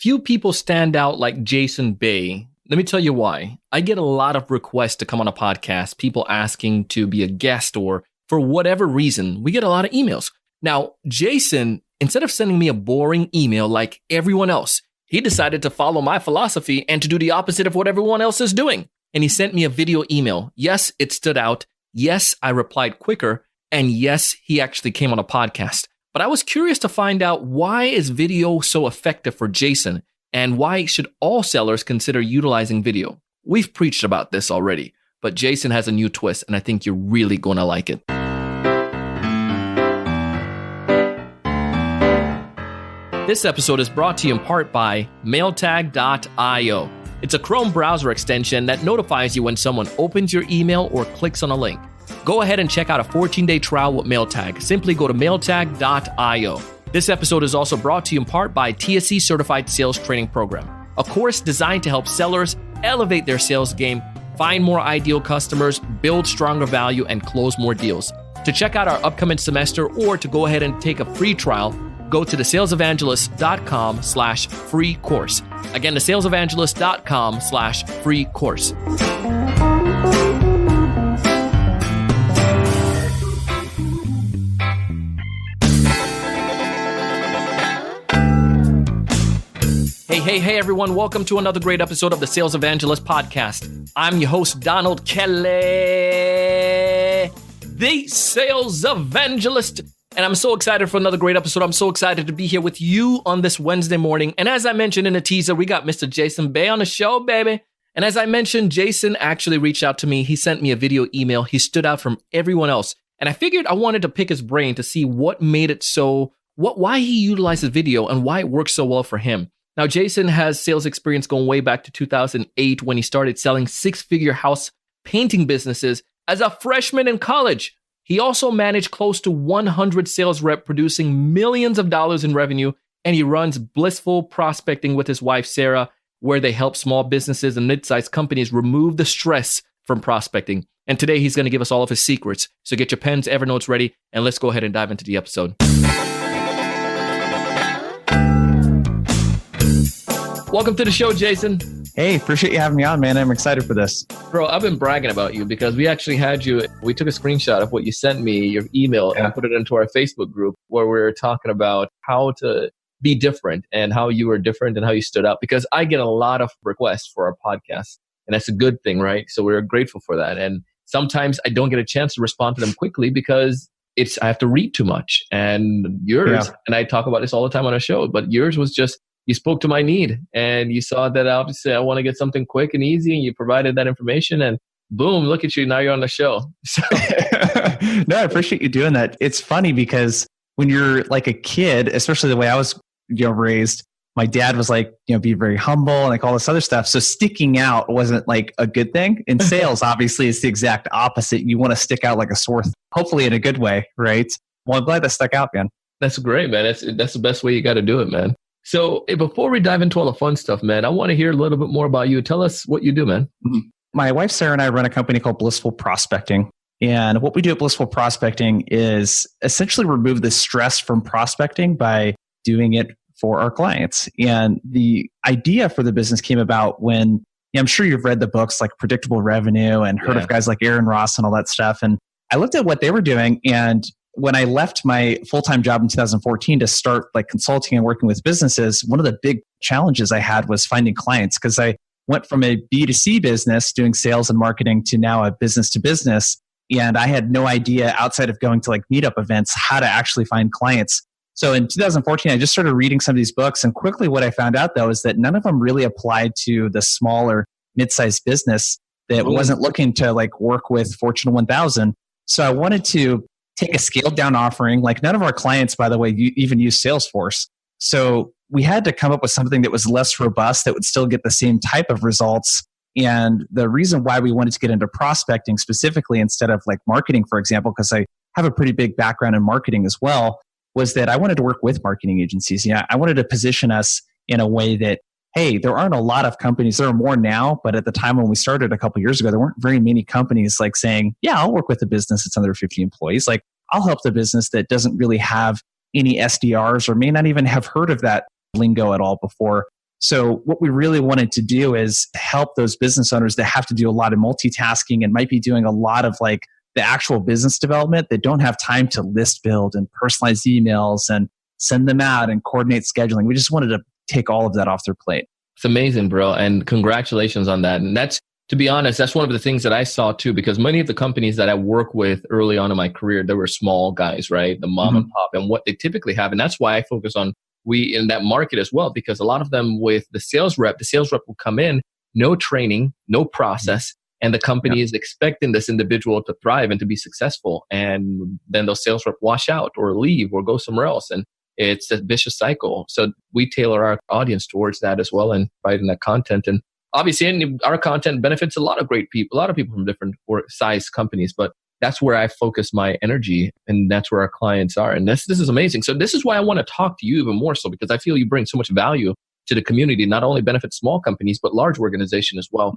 Few people stand out like Jason Bay. Let me tell you why. I get a lot of requests to come on a podcast, people asking to be a guest, or for whatever reason, we get a lot of emails. Now, Jason, instead of sending me a boring email like everyone else, he decided to follow my philosophy and to do the opposite of what everyone else is doing. And he sent me a video email. Yes, it stood out. Yes, I replied quicker. And yes, he actually came on a podcast. But I was curious to find out, why is video so effective for Jason? And why should all sellers consider utilizing video? We've preached about this already, but Jason has a new twist, and I think you're really going to like it. This episode is brought to you in part by mailtag.io. It's a Chrome browser extension that notifies you when someone opens your email or clicks on a link. Go ahead and check out a 14-day trial with Mailtag. Simply go to mailtag.io. This episode is also brought to you in part by TSE Certified Sales Training Program, a course designed to help sellers elevate their sales game, find more ideal customers, build stronger value, and close more deals. To check out our upcoming semester or to go ahead and take a free trial, go to thesalesevangelist.com/free course. Again, thesalesevangelist.com/free course. Hey, everyone. Welcome to another great episode of the Sales Evangelist podcast. I'm your host, Donald Kelly, the Sales Evangelist. And I'm so excited for another great episode. I'm so excited to be here with you on this Wednesday morning. And as I mentioned in the teaser, we got Mr. Jason Bay on the show, baby. And as I mentioned, Jason actually reached out to me. He sent me a video email. He stood out from everyone else. And I figured I wanted to pick his brain to see what made it so, why he utilizes video and why it works so well for him. Now, Jason has sales experience going way back to 2008 when he started selling six-figure house painting businesses as a freshman in college. He also managed close to 100 sales reps, producing millions of dollars in revenue, and he runs Blissful Prospecting with his wife, Sarah, where they help small businesses and mid-sized companies remove the stress from prospecting. And today, he's going to give us all of his secrets. So get your pens, Evernotes ready, and let's go ahead and dive into the episode. Welcome to the show, Jason. Hey, appreciate you having me on, man. I'm excited for this. Bro, I've been bragging about you because we actually had you, we took a screenshot of what you sent me, your email, and put it into our Facebook group where we were talking about how to be different and how you were different and how you stood out. Because I get a lot of requests for our podcast, and that's a good thing, right? So we're grateful for that. And sometimes I don't get a chance to respond to them quickly because I have to read too much. And yours, and I talk about this all the time on our show, but yours was just, you spoke to my need and you saw that obviously I want to get something quick and easy, and you provided that information, and boom, look at you. Now you're on the show. So. No, I appreciate you doing that. It's funny because when you're like a kid, especially the way I was raised, my dad was like, be very humble and like all this other stuff. So sticking out wasn't like a good thing. In sales, obviously, it's the exact opposite. You want to stick out like a sore thumb, hopefully in a good way, right? Well, I'm glad that stuck out, man. That's great, man. That's the best way you got to do it, man. So before we dive into all the fun stuff, man, I want to hear a little bit more about you. Tell us what you do, man. My wife, Sarah, and I run a company called Blissful Prospecting. And what we do at Blissful Prospecting is essentially remove the stress from prospecting by doing it for our clients. And the idea for the business came about when, I'm sure you've read the books like Predictable Revenue and heard of guys like Aaron Ross and all that stuff. And I looked at what they were doing, and when I left my full-time job in 2014 to start like consulting and working with businesses, one of the big challenges I had was finding clients, because I went from a B2C business doing sales and marketing to now a business to business. And I had no idea outside of going to like meetup events how to actually find clients. So in 2014, I just started reading some of these books. And quickly what I found out though is that none of them really applied to the smaller mid-sized business that wasn't looking to like work with Fortune 1000. So I wanted to take a scaled down offering. Like none of our clients, by the way, even use Salesforce. So we had to come up with something that was less robust that would still get the same type of results. And the reason why we wanted to get into prospecting specifically instead of like marketing, for example, because I have a pretty big background in marketing as well, was that I wanted to work with marketing agencies. I wanted to position us in a way that, hey, there aren't a lot of companies. There are more now, but at the time when we started a couple of years ago, there weren't very many companies like saying, yeah, I'll work with a business that's under 50 employees. Like I'll help the business that doesn't really have any SDRs or may not even have heard of that lingo at all before. So what we really wanted to do is help those business owners that have to do a lot of multitasking and might be doing a lot of like the actual business development that don't have time to list build and personalize emails and send them out and coordinate scheduling. We just wanted to take all of that off their plate. It's amazing, bro. And congratulations on that. And that's, to be honest, that's one of the things that I saw too, because many of the companies that I work with early on in my career, they were small guys, right? The mom and pop, and what they typically have. And that's why I focus on we in that market as well, because a lot of them with the sales rep will come in, no training, no process. And the company is expecting this individual to thrive and to be successful. And then those sales rep wash out or leave or go somewhere else. And it's a vicious cycle. So we tailor our audience towards that as well and providing that content. And obviously our content benefits a lot of people from different size companies, but that's where I focus my energy and that's where our clients are. And this is amazing. So this is why I want to talk to you even more so, because I feel you bring so much value to the community, not only benefit small companies, but large organizations as well,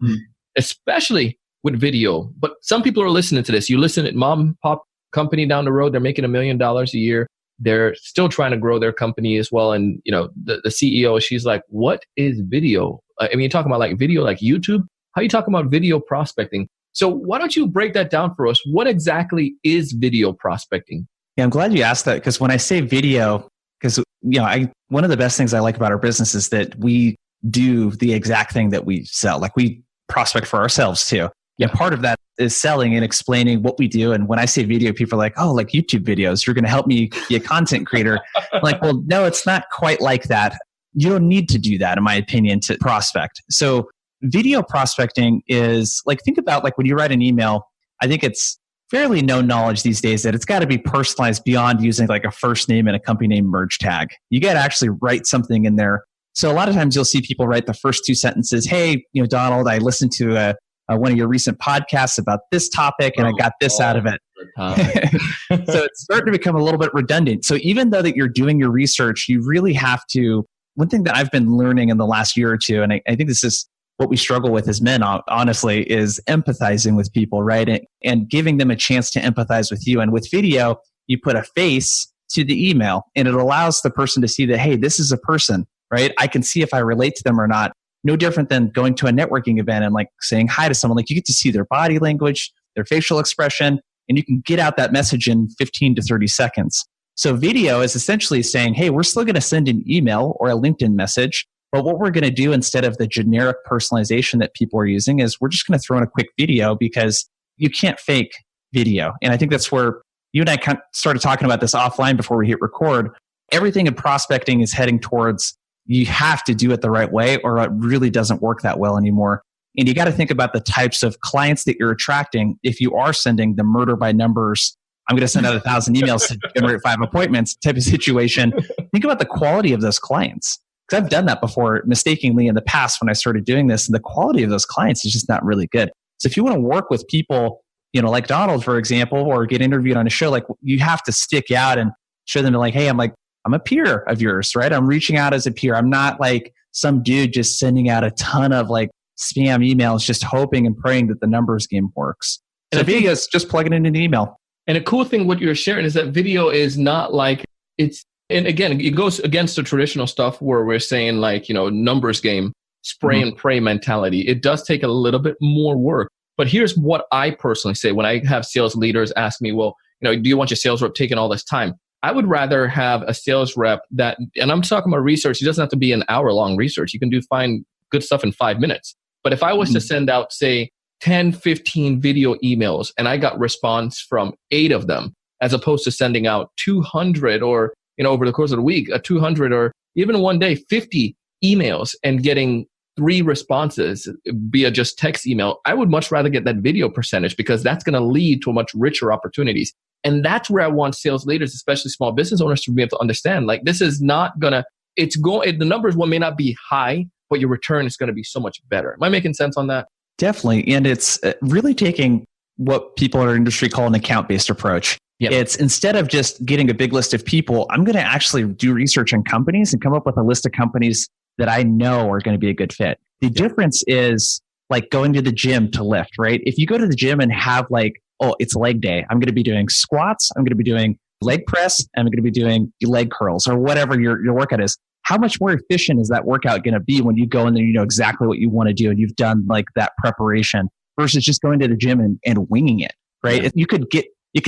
especially with video. But some people are listening to this. You listen at mom and pop company down the road, they're making $1 million a year. They're still trying to grow their company as well. And, you know, the CEO, she's like, what is video? I mean, you're talking about like video, like YouTube. How are you talking about video prospecting? So why don't you break that down for us? What exactly is video prospecting? Yeah, I'm glad you asked that, because when I say video, because one of the best things I like about our business is that we do the exact thing that we sell. Like we prospect for ourselves too. Yeah, part of that is selling and explaining what we do. And when I say video, people are like, oh, like YouTube videos, you're going to help me be a content creator. I'm like, well, no, it's not quite like that. You don't need to do that, in my opinion, to prospect. So video prospecting is like, think about like when you write an email, I think it's fairly known knowledge these days that it's got to be personalized beyond using like a first name and a company name merge tag. You got to actually write something in there. So a lot of times you'll see people write the first two sentences. Hey, Donald, I listened to one of your recent podcasts about this topic and I got this out of it. So it's starting to become a little bit redundant. So even though that you're doing your research, you really have to, one thing that I've been learning in the last year or two, and I think this is what we struggle with as men, honestly, is empathizing with people, right? And giving them a chance to empathize with you. And with video, you put a face to the email and it allows the person to see that, hey, this is a person, right? I can see if I relate to them or not. No different than going to a networking event and like saying hi to someone. Like you get to see their body language, their facial expression, and you can get out that message in 15 to 30 seconds. So video is essentially saying, hey, we're still going to send an email or a LinkedIn message, but what we're going to do instead of the generic personalization that people are using is we're just going to throw in a quick video, because you can't fake video. And I think that's where you and I kind of started talking about this offline before we hit record. Everything in prospecting is heading towards you have to do it the right way or it really doesn't work that well anymore. And you got to think about the types of clients that you're attracting. If you are sending the murder by numbers, I'm going to send out 1,000 emails to generate 5 appointments type of situation, think about the quality of those clients. Because I've done that before mistakenly in the past when I started doing this, and the quality of those clients is just not really good. So if you want to work with people, like Donald, for example, or get interviewed on a show, like you have to stick out and show them like, hey, I'm a peer of yours, right? I'm reaching out as a peer. I'm not like some dude just sending out a ton of like spam emails, just hoping and praying that the numbers game works. So video is just plugging it in an email. And a cool thing, what you're sharing is that video is not like and again, it goes against the traditional stuff where we're saying like, numbers game, spray and pray mentality. It does take a little bit more work. But here's what I personally say when I have sales leaders ask me, well, do you want your sales rep taking all this time? I would rather have a sales rep that, and I'm talking about research, it doesn't have to be an hour-long research. You can find good stuff in 5 minutes. But if I was to send out, say, 10, 15 video emails and I got response from 8 of them, as opposed to sending out 200 or, over the course of the week, 200 or even one day, 50 emails and getting 3 responses via just text email, I would much rather get that video percentage because that's going to lead to much richer opportunities. And that's where I want sales leaders, especially small business owners, to be able to understand, like, this is not going to, the numbers may not be high, but your return is going to be so much better. Am I making sense on that? Definitely. And it's really taking what people in our industry call an account-based approach. Yep. It's instead of just getting a big list of people, I'm going to actually do research on companies and come up with a list of companies that I know are going to be a good fit. The difference is like going to the gym to lift, right? If you go to the gym and have like, oh, it's leg day, I'm going to be doing squats, I'm going to be doing leg press, I'm going to be doing leg curls or whatever your workout is. how much more efficient is that workout going to be when you go in there, you know exactly what you want to do and you've done like that preparation versus just going to the gym and winging it, right? Yeah. You could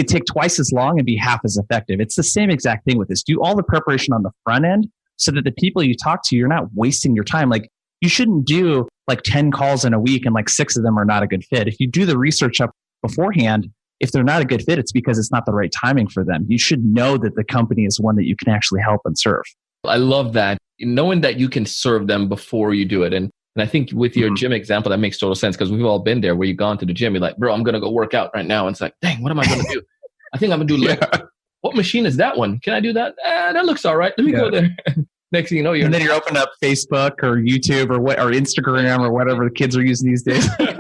take twice as long and be half as effective. It's the same exact thing with this. Do all the preparation on the front end so that the people you talk to, you're not wasting your time. Like you shouldn't do like 10 calls in a week and like 6 of them are not a good fit. If you do the research up beforehand, if they're not a good fit, it's because it's not the right timing for them. You should know that the company is one that you can actually help and serve. I love that. Knowing that you can serve them before you do it. And I think with your gym example, that makes total sense because we've all been there where you've gone to the gym. You're like, bro, I'm going to go work out right now. And it's like, dang, what am I going to do? I think I'm going to do leg. What machine is that one? Can I do that? That looks all right. Let me go there. Next thing you know, and then you're opening up Facebook or YouTube or Instagram or whatever the kids are using these days. Let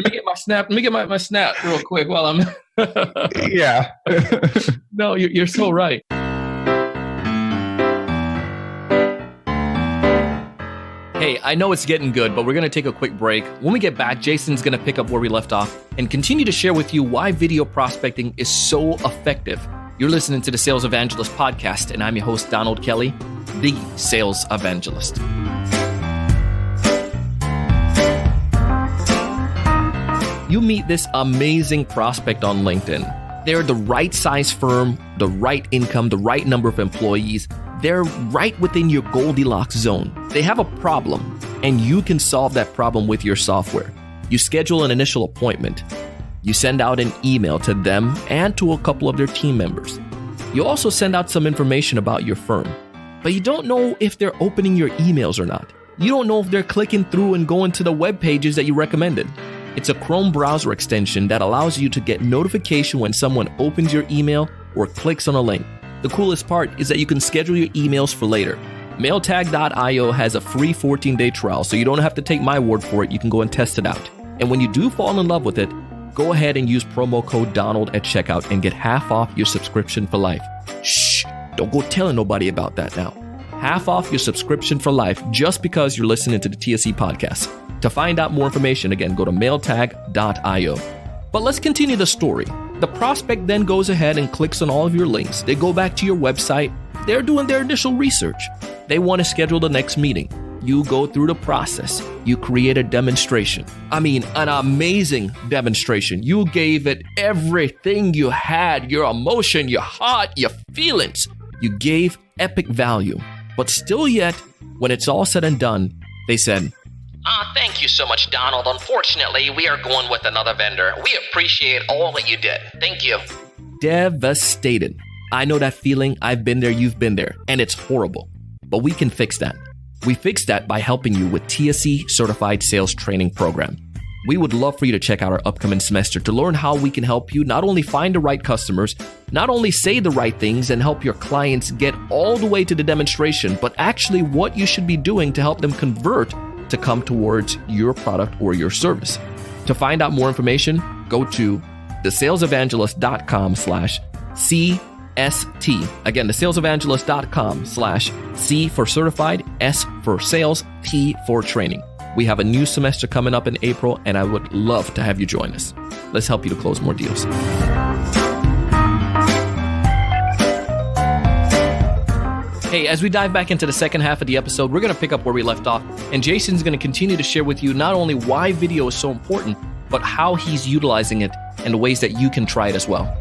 me get my snap. Let me get my snap real quick while I'm. Yeah. No, you're so right. Hey, I know it's getting good, but we're going to take a quick break. When we get back, Jason's going to pick up where we left off and continue to share with you why video prospecting is so effective. You're listening to the Sales Evangelist podcast, and I'm your host, Donald Kelly, the Sales Evangelist. You meet this amazing prospect on LinkedIn. They're the right size firm, the right income, the right number of employees. They're right within your Goldilocks zone. They have a problem, and you can solve that problem with your software. You schedule an initial appointment. You send out an email to them and to a couple of their team members. You also send out some information about your firm, but you don't know if they're opening your emails or not. You don't know if they're clicking through and going to the web pages that you recommended. It's a Chrome browser extension that allows you to get notification when someone opens your email or clicks on a link. The coolest part is that you can schedule your emails for later. Mailtag.io has a free 14-day trial, so you don't have to take my word for it. You can go and test it out. And when you do fall in love with it, go ahead and use promo code Donald at checkout and get half off your subscription for life. Shh, don't go telling nobody about that now. Half off your subscription for life just because you're listening to the TSE podcast. To find out more information, again, go to mailtag.io. But let's continue the story. The prospect then goes ahead and clicks on all of your links. They go back to your website. They're doing their initial research. They want to schedule the next meeting. You go through the process. You create a demonstration. I mean, an amazing demonstration. You gave it everything you had, your emotion, your heart, your feelings. You gave epic value. But still yet, when it's all said and done, they said, Thank you so much, Donald. Unfortunately, we are going with another vendor. We appreciate all that you did. Thank you. Devastated. I know that feeling. I've been there. You've been there. And it's horrible. But we can fix that. We fix that by helping you with TSE Certified Sales Training Program. We would love for you to check out our upcoming semester to learn how we can help you not only find the right customers, not only say the right things and help your clients get all the way to the demonstration, but actually what you should be doing to help them convert to come towards your product or your service. To find out more information, go to thesalesevangelist.com/CST. Again, thesalesevangelist.com/C for certified, S for sales, T for training. We have a new semester coming up in April, and I would love to have you join us. Let's help you to close more deals. Hey, as we dive back into the second half of the episode, we're going to pick up where we left off, and Jason's going to continue to share with you not only why video is so important, but how he's utilizing it and the ways that you can try it as well.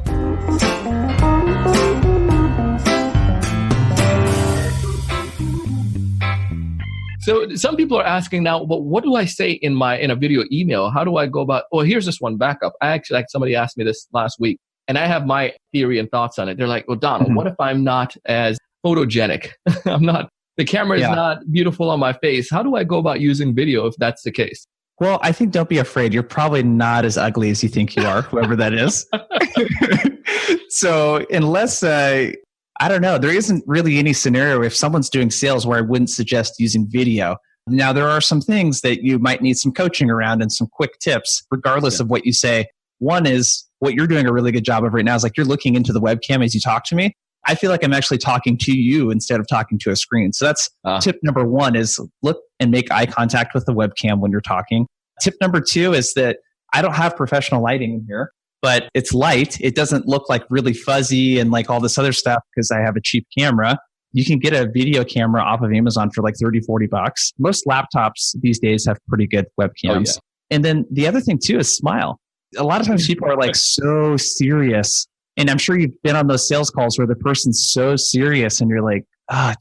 So some people are asking now, but what do I say in a video email? How do I go about, here's this one backup. Somebody asked me this last week, and I have my theory and thoughts on it. They're like, well, Donald, what if I'm not as photogenic? The camera is not beautiful on my face. How do I go about using video if that's the case? Well, I think don't be afraid. You're probably not as ugly as you think you are, whoever that is. So unless, I don't know, there isn't really any scenario if someone's doing sales where I wouldn't suggest using video. Now, there are some things that you might need some coaching around and some quick tips, regardless of what you say. One is what you're doing a really good job of right now is like you're looking into the webcam as you talk to me. I feel like I'm actually talking to you instead of talking to a screen. So that's tip number one is look and make eye contact with the webcam when you're talking. Tip number two is that I don't have professional lighting in here, but it's light. It doesn't look like really fuzzy and like all this other stuff because I have a cheap camera. you can get a video camera off of Amazon for like 30, $40. Most laptops these days have pretty good webcams. And then the other thing too is smile. A lot of times people are like so serious. And I'm sure you've been on those sales calls where the person's so serious and you're like,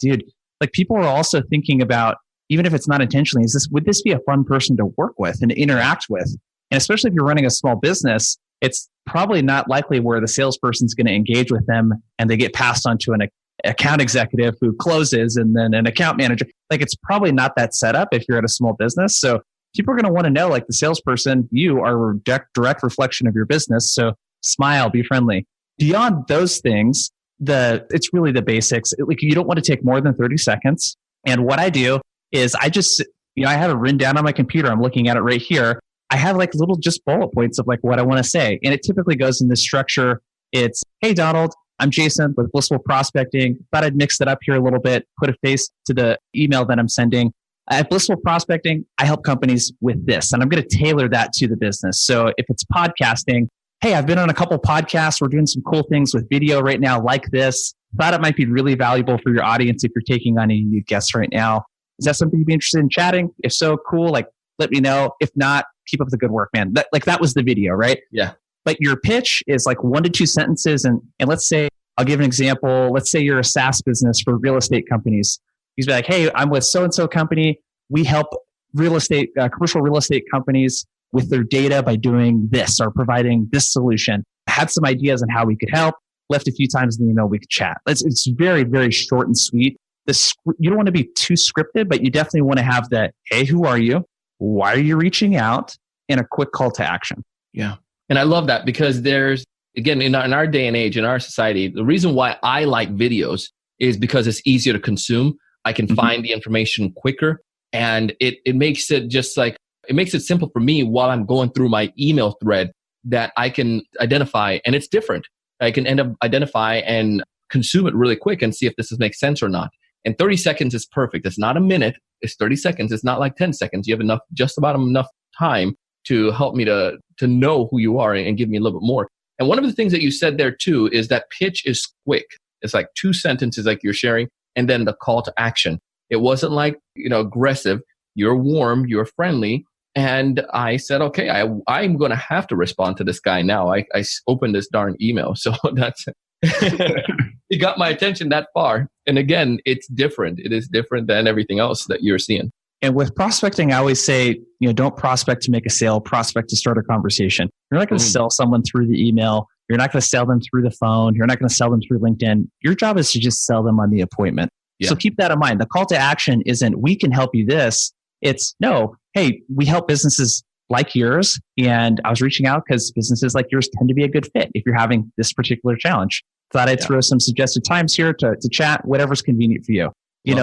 dude, like people are also thinking about, even if it's not intentionally, would this be a fun person to work with and interact with? And especially if you're running a small business, it's probably not likely where the salesperson's going to engage with them and they get passed on to an account executive who closes and then an account manager. Like it's probably not that setup if you're at a small business. So people are going to want to know, like the salesperson, you are a direct reflection of your business. So smile, be friendly. Beyond those things, it's really the basics. Like you don't want to take more than 30 seconds. And what I do is I just, I have it written down on my computer. I'm looking at it right here. I have like little just bullet points of like what I want to say. And it typically goes in this structure. It's, hey, Donald, I'm Jason with Blissful Prospecting. Thought I'd mix it up here a little bit, put a face to the email that I'm sending. At Blissful Prospecting, I help companies with this, and I'm going to tailor that to the business. So if it's podcasting, hey, I've been on a couple podcasts. We're doing some cool things with video right now like this. Thought it might be really valuable for your audience if you're taking on any new guests right now. Is that something you'd be interested in chatting? If so, cool. Like, let me know. If not, keep up the good work, man. That was the video, right? Yeah. But your pitch is like 1 to 2 sentences. And let's say, I'll give an example. Let's say you're a SaaS business for real estate companies. You be like, hey, I'm with so-and-so company. We help commercial real estate companies with their data by doing this or providing this solution. I had some ideas on how we could help. Left a few times in the email we could chat. It's very, very short and sweet. You don't want to be too scripted, but you definitely want to have that, hey, who are you? Why are you reaching out? And a quick call to action. Yeah. And I love that because there's, again, in our day and age, in our society, the reason why I like videos is because it's easier to consume. I can find the information quicker. And it makes it just like, it makes it simple for me while I'm going through my email thread that I can identify, and it's different. I can end up identify and consume it really quick and see if this makes sense or not. And 30 seconds is perfect. It's not a minute. It's 30 seconds. It's not like 10 seconds. You have just about enough time to help me to know who you are and give me a little bit more. And one of the things that you said there too is that pitch is quick. It's like 2 sentences like you're sharing, and then the call to action. It wasn't like, aggressive. You're warm, you're friendly. And I said, okay, I'm going to have to respond to this guy now. I opened this darn email. So that's, it got my attention that far. And again, it's different. It is different than everything else that you're seeing. And with prospecting, I always say, don't prospect to make a sale, prospect to start a conversation. You're not going to sell someone through the email. You're not going to sell them through the phone. You're not going to sell them through LinkedIn. Your job is to just sell them on the appointment. Yeah. So keep that in mind. The call to action isn't, we can help you this. It's, no, hey, we help businesses like yours. And I was reaching out because businesses like yours tend to be a good fit if you're having this particular challenge. Thought I'd throw some suggested times here to chat, whatever's convenient for you.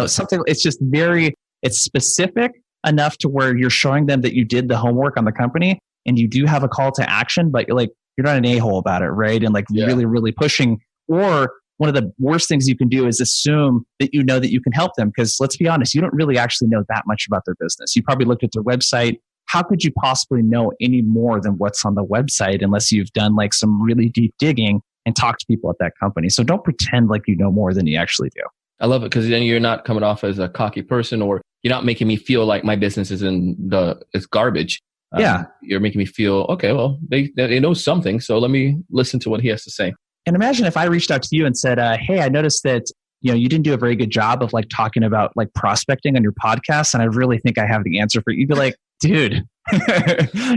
Something, it's just it's specific enough to where you're showing them that you did the homework on the company and you do have a call to action, but you're not an a-hole about it, right? And really, really pushing. Or one of the worst things you can do is assume that you know that you can help them. Because let's be honest, you don't really actually know that much about their business. You probably looked at their website. How could you possibly know any more than what's on the website unless you've done some really deep digging and talked to people at that company? So don't pretend like you know more than you actually do. I love it because then you're not coming off as a cocky person, or you're not making me feel like my business is it's garbage. You're making me feel, okay, well, they know something. So let me listen to what he has to say. And imagine if I reached out to you and said, hey, I noticed that, you didn't do a very good job of talking about prospecting on your podcast. And I really think I have the answer for you. You'd be like, dude.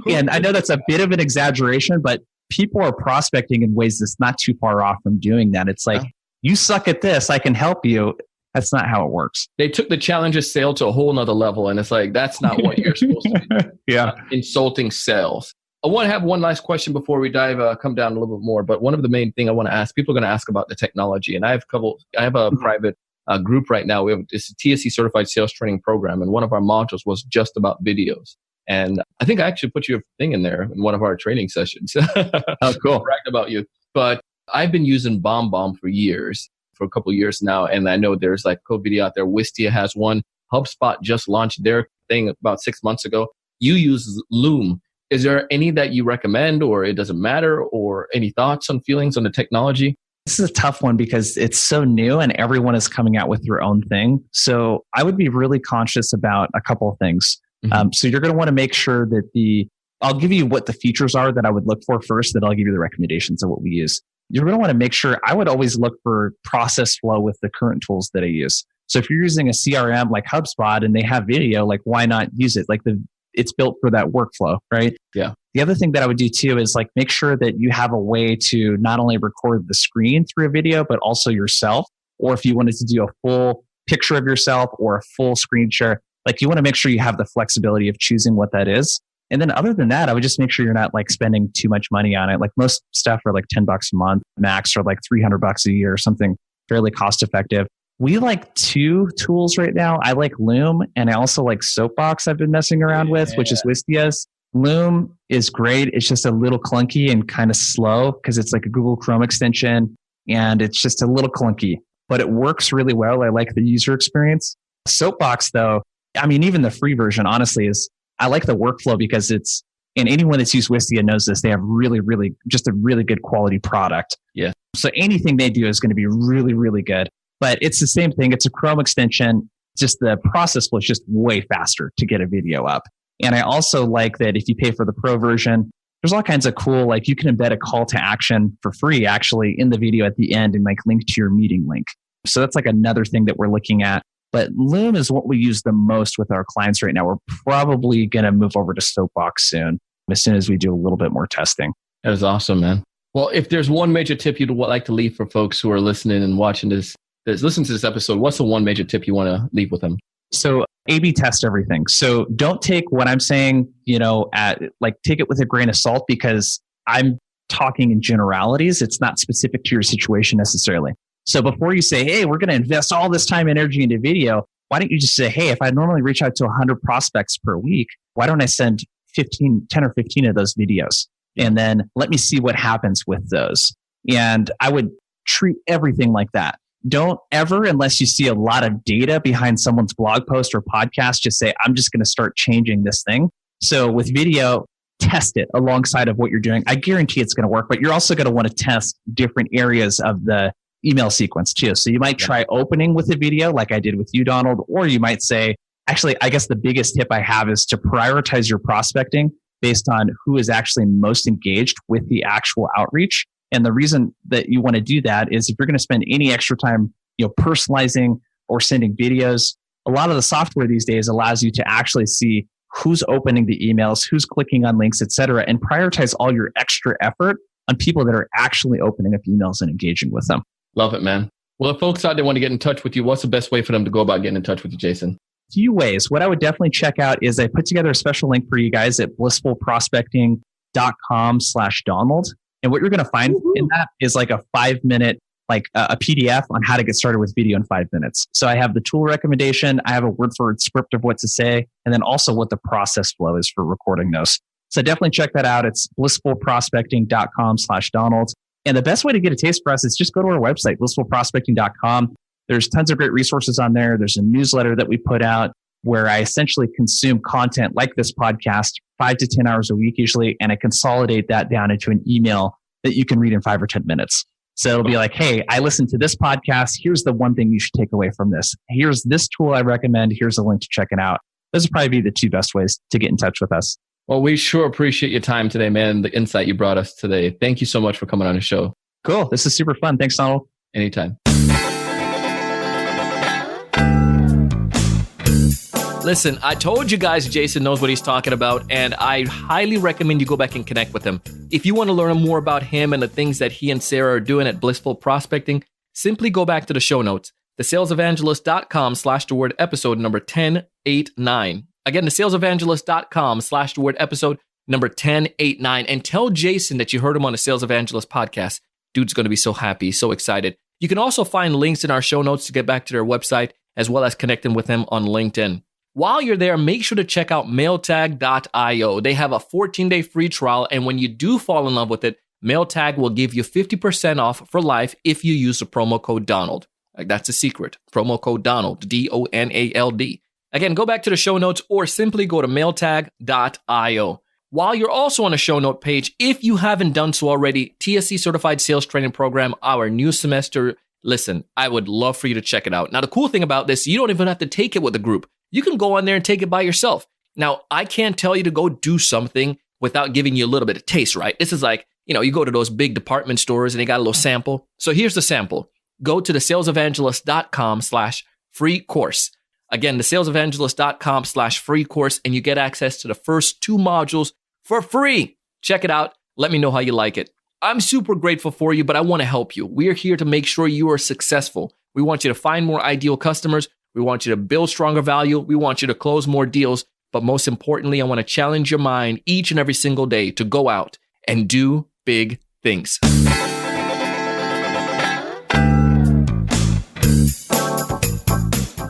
And I know that's a bit of an exaggeration, but people are prospecting in ways that's not too far off from doing that. It's like, you suck at this, I can help you. That's not how it works. They took the challenge of sale to a whole nother level. And it's like, that's not what you're supposed to do. Yeah. Insulting sales. I want to have one last question before we come down a little bit more. But one of the main thing I want to ask, people are going to ask about the technology. And I have a private group right now. It's a TSE certified sales training program. And one of our modules was just about videos. And I think I actually put your thing in there in one of our training sessions. Oh, cool. Bragged about you. But I've been using BombBomb for a couple of years now. And I know there's code video out there. Wistia has one. HubSpot just launched their thing about 6 months ago. You use Loom. Is there any that you recommend, or it doesn't matter, or any thoughts on feelings on the technology? This is a tough one because it's so new and everyone is coming out with their own thing. So I would be really conscious about a couple of things. So you're going to want to make sure that I'll give you what the features are that I would look for first, then I'll give you the recommendations of what we use. You're going to want to make sure, I would always look for process flow with the current tools that I use. So if you're using a CRM like HubSpot and they have video, like why not use it? Like it's built for that workflow, right? Yeah. The other thing that I would do too is like make sure that you have a way to not only record the screen through a video, but also yourself. Or if you wanted to do a full picture of yourself or a full screen share, like you want to make sure you have the flexibility of choosing what that is. And then other than that, I would just make sure you're not like spending too much money on it. Like most stuff are like $10 a month max or like $300 a year, something fairly cost effective. We like 2 tools right now. I like Loom and I also like Soapbox I've been messing around with, which is Wistia's. Loom is great. It's just a little clunky and kind of slow because it's like a Google Chrome extension and it's just a little clunky, but it works really well. I like the user experience. Soapbox though, I mean, even the free version, honestly, I like the workflow because and anyone that's used Wistia knows this, they have just a really good quality product. Yeah. So anything they do is going to be really, really good. But it's the same thing. It's a Chrome extension. Just the process flow is just way faster to get a video up. And I also like that if you pay for the pro version, there's all kinds of cool, like you can embed a call to action for free actually in the video at the end and like link to your meeting link. So that's like another thing that we're looking at. But Loom is what we use the most with our clients right now. We're probably going to move over to Soapbox soon as we do a little bit more testing. That is awesome, man. Well, if there's one major tip you'd like to leave for folks who are listening and watching listen to this episode, what's the one major tip you want to leave with them? So A/B test everything. So don't take what I'm saying, take it with a grain of salt because I'm talking in generalities. It's not specific to your situation necessarily. So before you say, hey, we're going to invest all this time and energy into video, why don't you just say, hey, if I normally reach out to 100 prospects per week, why don't I send 10 or 15 of those videos? And then let me see what happens with those. And I would treat everything like that. Don't ever, unless you see a lot of data behind someone's blog post or podcast, just say, I'm just going to start changing this thing. So with video, test it alongside of what you're doing. I guarantee it's going to work, but you're also going to want to test different areas of the email sequence too. So you might try opening with a video like I did with you, Donald, or you might say, actually, I guess the biggest tip I have is to prioritize your prospecting based on who is actually most engaged with the actual outreach. And the reason that you want to do that is if you're going to spend any extra time, personalizing or sending videos, a lot of the software these days allows you to actually see who's opening the emails, who's clicking on links, et cetera, and prioritize all your extra effort on people that are actually opening up emails and engaging with them. Love it, man. Well, if folks out there want to get in touch with you, what's the best way for them to go about getting in touch with you, Jason? Few ways. What I would definitely check out is I put together a special link for you guys at blissfulprospecting.com/Donald. And what you're going to find in that is like a 5-minute, like a PDF on how to get started with video in 5 minutes. So I have the tool recommendation. I have a word-for-word script of what to say, and then also what the process flow is for recording those. So definitely check that out. It's blissfulprospecting.com/Donald. And the best way to get a taste for us is just go to our website, blissfulprospecting.com. There's tons of great resources on there. There's a newsletter that we put out where I essentially consume content like this podcast 5 to 10 hours a week usually, and I consolidate that down into an email that you can read in 5 or 10 minutes. So it'll be like, hey, I listened to this podcast. Here's the one thing you should take away from this. Here's this tool I recommend. Here's a link to check it out. Those would probably be the 2 best ways to get in touch with us. Well, we sure appreciate your time today, man. The insight you brought us today. Thank you so much for coming on the show. Cool. This is super fun. Thanks, Donald. Anytime. Listen, I told you guys Jason knows what he's talking about, and I highly recommend you go back and connect with him. If you want to learn more about him and the things that he and Sarah are doing at Blissful Prospecting, simply go back to the show notes, thesalesevangelist.com/the-word episode number 1089. Again, thesalesevangelist.com/the-word episode number 1089. And tell Jason that you heard him on the Sales Evangelist podcast. Dude's going to be so happy, so excited. You can also find links in our show notes to get back to their website, as well as connecting with them on LinkedIn. While you're there, make sure to check out mailtag.io. They have a 14-day free trial, and when you do fall in love with it, Mailtag will give you 50% off for life if you use the promo code Donald. That's a secret. Promo code Donald, DONALD. Again, go back to the show notes or simply go to mailtag.io. While you're also on a show note page, if you haven't done so already, TSE Certified Sales Training Program, our new semester. Listen, I would love for you to check it out. Now, the cool thing about this, you don't even have to take it with a group. You can go on there and take it by yourself. Now, I can't tell you to go do something without giving you a little bit of taste, right? This is like, you go to those big department stores and they got a little sample. So here's the sample. Go to the salesevangelist.com/free course. Again, the salesevangelist.com/free course, and you get access to the first 2 modules for free. Check it out. Let me know how you like it. I'm super grateful for you, but I want to help you. We're here to make sure you are successful. We want you to find more ideal customers. We want you to build stronger value. We want you to close more deals. But most importantly, I want to challenge your mind each and every single day to go out and do big things.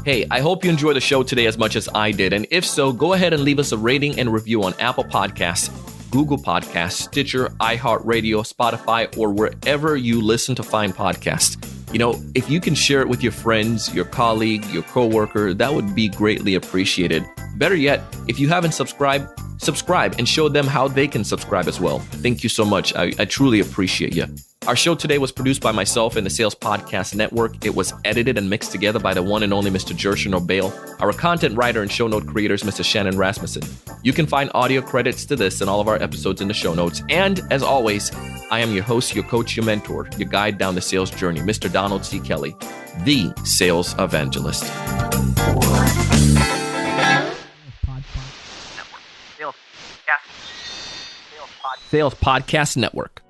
Hey, I hope you enjoyed the show today as much as I did. And if so, go ahead and leave us a rating and review on Apple Podcasts, Google Podcasts, Stitcher, iHeartRadio, Spotify, or wherever you listen to find podcasts. If you can share it with your friends, your colleague, your coworker, that would be greatly appreciated. Better yet, if you haven't subscribed, subscribe and show them how they can subscribe as well. Thank you so much. I truly appreciate you. Our show today was produced by myself and the Sales Podcast Network. It was edited and mixed together by the one and only Mr. Jershin O'Bale. Our content writer and show note creator is Mr. Shannon Rasmussen. You can find audio credits to this and all of our episodes in the show notes. And as always, I am your host, your coach, your mentor, your guide down the sales journey, Mr. Donald C. Kelly, the Sales Evangelist. Sales Podcast Network.